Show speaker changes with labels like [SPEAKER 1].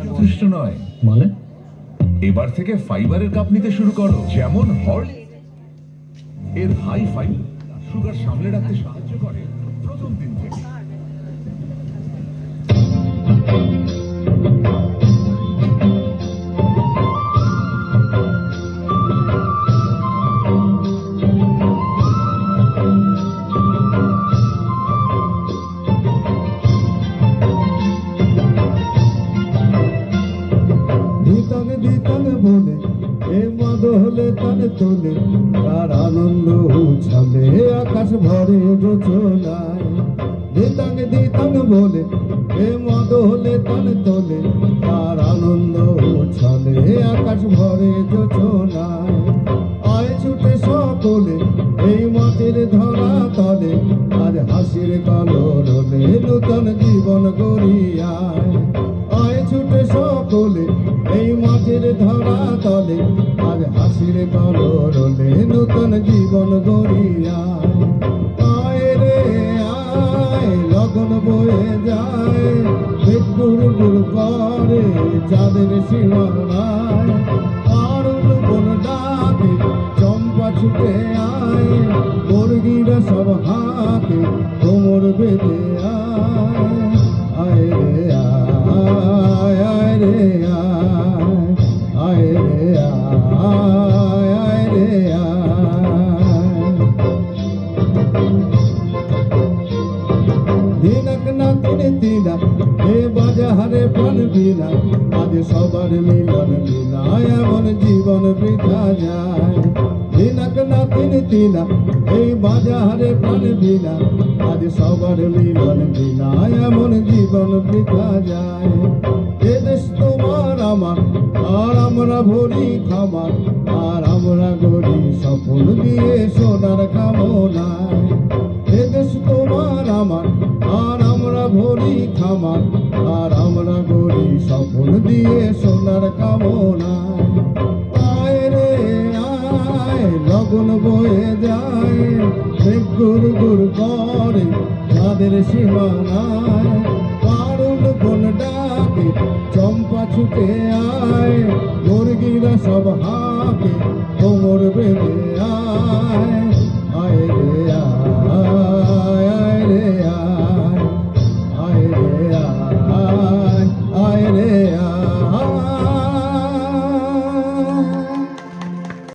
[SPEAKER 1] যথেষ্ট নয় মানে এবার থেকে ফাইবারের কাপ নিতে শুরু করো, যেমন হরলিক্স। এর হাই ফাইবার সুগার সামলে রাখতে সাহায্য করে প্রথম দিন থেকে।
[SPEAKER 2] বলে এ মদ হলে তানে তোলে তার আনন্দ উছালে আকাশ ভরে যোচনায়। দিতাং বলে এ মদ হলে তানে তোলে তার আনন্দ উছালে আকাশ ভরে যোচনায়। আয় ছুটে সকলে এই মাটির ধরা তলে আজ হাসির কলরলে নূতন জীবন গড়িয়ায়। আয় ছুটে সকলে এই মাটির ধরা তলে আজ হাসির কলরলে নূতন জীবন গড়িয়ায়। আয় রে আয় লগন বয়ে যায় গুড় গুড় করে চাঁদের সীমানায়। আরুল বন ডাকে চম্পা ছুটে আয় মুরগিরা সব হাতে কোমর বেঁধে আয়। আয় রে আয় আয় রে আয় রে আয় রে দিনক না তিনা এ বাজারে প্রাণ বিনা আজ সবার মিলন বিনা এমন জীবন বৃথা যায়। দিনক না তিনা এই বাজারে প্রাণ বিনা আজ সবার মিলন বিনা এমন জীবন বৃথা যায়। এ দেশ তোমার আমার আর আমরা ভরি খামার আর আমরা গড়ি স্বপ্ন দিয়ে সোনার কামনায়। এ দেশ তোমার আমার আর আমরা ভরি খামার আর আমরা গড়ি স্বপ্ন দিয়ে সোনার কামনায়। আয় রে আয় লগন বয়ে যায় গুড় গুড় করে চাঁদের সীমানায়। কারুল বন ডাকে চম্পা ছুটে আয় মুরগিরা সব হাতে কোমর বেঁধে আয়।